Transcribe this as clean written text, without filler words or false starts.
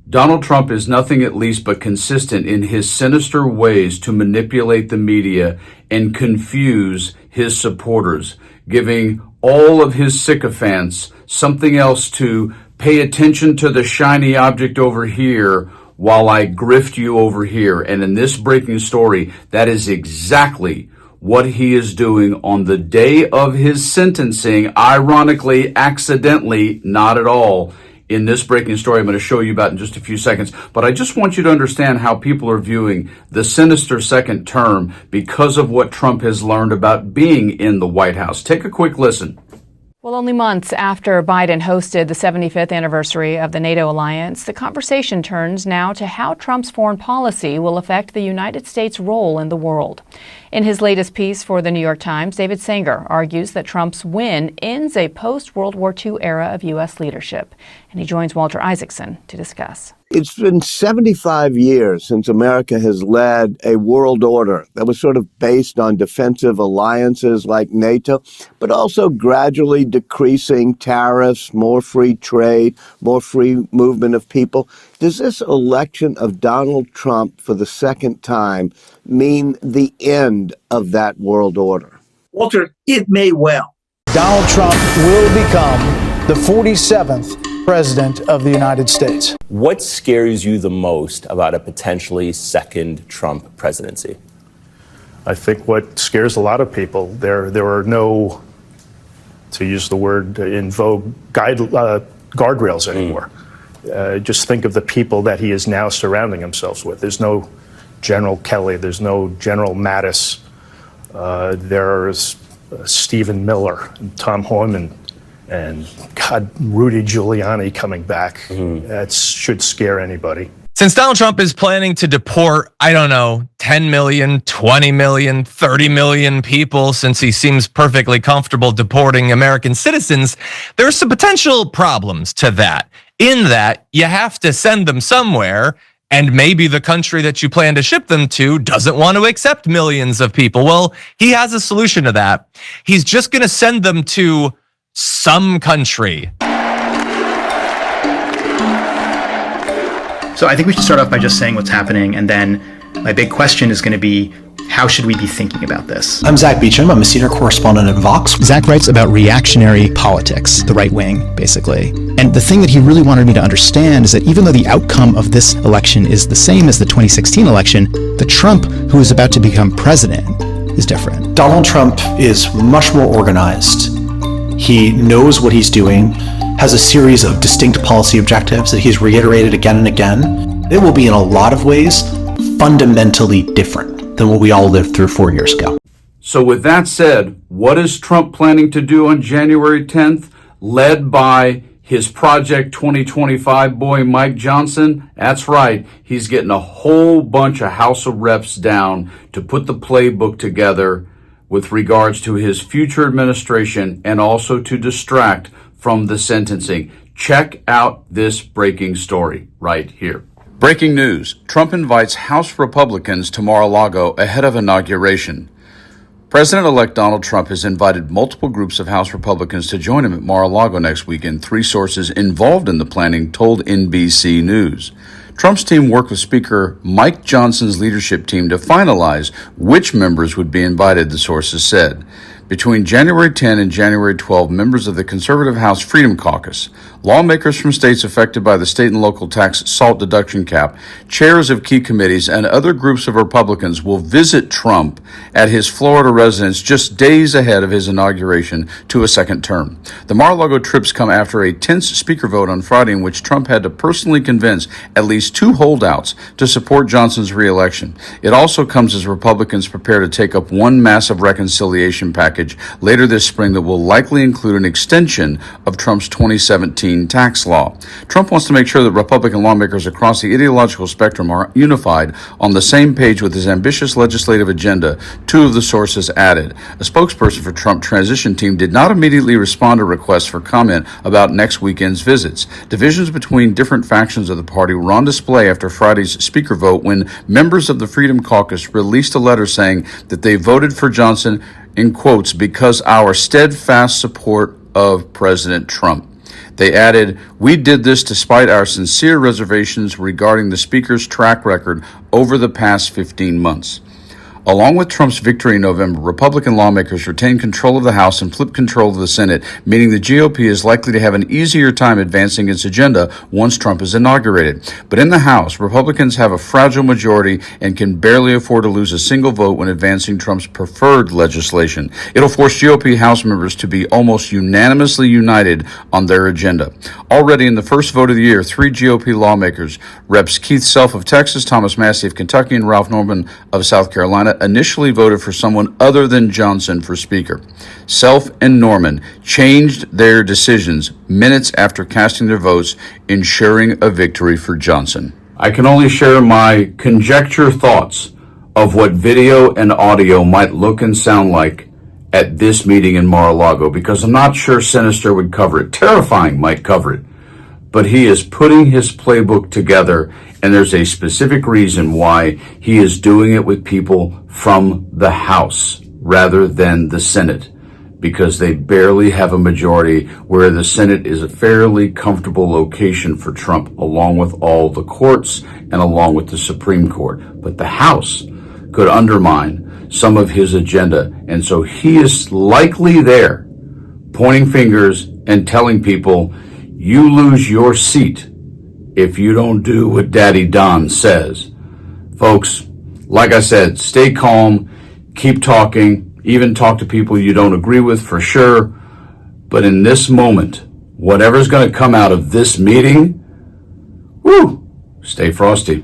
Donald Trump is nothing at least but consistent in his sinister ways to manipulate the media and confuse his supporters, giving all of his sycophants something else to pay attention to the shiny object over here while I grift you over here. And in this breaking story, that is exactly what he is doing on the day of his sentencing, ironically, accidentally, not at all. In this breaking story I'm going to show you about in just a few seconds. But I just want you to understand how people are viewing the sinister second term because of what Trump has learned about being in the White House. Take a quick listen. Well, only months after Biden hosted the 75th anniversary of the NATO alliance, the conversation turns now to how Trump's foreign policy will affect the United States' role in the world. In his latest piece for the New York Times, David Sanger argues that Trump's win ends a post-World War II era of U.S. leadership. And he joins Walter Isaacson to discuss. It's been 75 years since America has led a world order that was sort of based on defensive alliances like NATO, but also gradually decreasing tariffs, more free trade, more free movement of people. Does this election of Donald Trump for the second time mean the end of that world order? Walter, it may well. Donald Trump will become the 47th President of the United States. What scares you the most about a potentially second Trump presidency? I think what scares a lot of people, there are no, to use the word in vogue, guardrails anymore. Just think of the people that he is now surrounding himself with. There's no General Kelly, there's no General Mattis, there's Stephen Miller, and Tom Homan, and God, Rudy Giuliani coming back. That should scare anybody. Since Donald Trump is planning to deport, 10 million, 20 million, 30 million people, since he seems perfectly comfortable deporting American citizens, there are some potential problems to that. In that, you have to send them somewhere, and maybe the country that you plan to ship them to doesn't want to accept millions of people. Well, he has a solution to that. He's just going to send them to some country. So I think we should start off by just saying what's happening, and then my big question is going to be, how should we be thinking about this? I'm Zach Beecham. I'm a senior correspondent at Vox. Zach writes about reactionary politics, the right wing, basically. And the thing that he really wanted me to understand is that even though the outcome of this election is the same as the 2016 election, the Trump who is about to become president is different. Donald Trump is much more organized. He knows what he's doing, has a series of distinct policy objectives that he's reiterated again and again. It will be in a lot of ways fundamentally different than what we all lived through 4 years ago. So with that said, what is Trump planning to do on January 10th, led by his Project 2025 boy, Mike Johnson? That's right. He's getting a whole bunch of House of Reps down to put the playbook together with regards to his future administration and also to distract from the sentencing. Check out this breaking story right here. Breaking news. Trump invites House Republicans to Mar-a-Lago ahead of inauguration. President-elect Donald Trump has invited multiple groups of House Republicans to join him at Mar-a-Lago next weekend. Three sources involved in the planning told NBC News. Trump's team worked with Speaker Mike Johnson's leadership team to finalize which members would be invited, the sources said. Between January 10 and January 12, members of the conservative House Freedom Caucus, lawmakers from states affected by the state and local tax SALT deduction cap, chairs of key committees, and other groups of Republicans will visit Trump at his Florida residence just days ahead of his inauguration to a second term. The Mar-a-Lago trips come after a tense speaker vote on Friday in which Trump had to personally convince at least two holdouts to support Johnson's reelection. It also comes as Republicans prepare to take up one massive reconciliation package later this spring that will likely include an extension of Trump's 2017 tax law. Trump wants to make sure that Republican lawmakers across the ideological spectrum are unified on the same page with his ambitious legislative agenda, two of the sources added. A spokesperson for Trump transition team did not immediately respond to requests for comment about next weekend's visits. Divisions between different factions of the party were on display after Friday's speaker vote when members of the Freedom Caucus released a letter saying that they voted for Johnson, in quotes, because our steadfast support of President Trump. They added, "We did this despite our sincere reservations regarding the Speaker's track record over the past 15 months." Along with Trump's victory in November, Republican lawmakers retained control of the House and flipped control of the Senate, meaning the GOP is likely to have an easier time advancing its agenda once Trump is inaugurated. But in the House, Republicans have a fragile majority and can barely afford to lose a single vote when advancing Trump's preferred legislation. It'll force GOP House members to be almost unanimously united on their agenda. Already in the first vote of the year, 3 GOP lawmakers, Reps Keith Self of Texas, Thomas Massey of Kentucky, and Ralph Norman of South Carolina, initially voted for someone other than Johnson for Speaker. Self and Norman changed their decisions minutes after casting their votes, ensuring a victory for Johnson. I can only share my conjecture thoughts of what video and audio might look and sound like at this meeting in Mar-a-Lago, because I'm not sure Sinister would cover it. Terrifying might cover it. But he is putting his playbook together, and there's a specific reason why he is doing it with people from the House rather than the Senate, because they barely have a majority, where the Senate is a fairly comfortable location for Trump, along with all the courts and along with the Supreme Court. But the House could undermine some of his agenda, and so he is likely there pointing fingers and telling people, you lose your seat if you don't do what Daddy Don says. Folks, like I said, stay calm, keep talking, even talk to people you don't agree with for sure. But in this moment, whatever's going to come out of this meeting, stay frosty.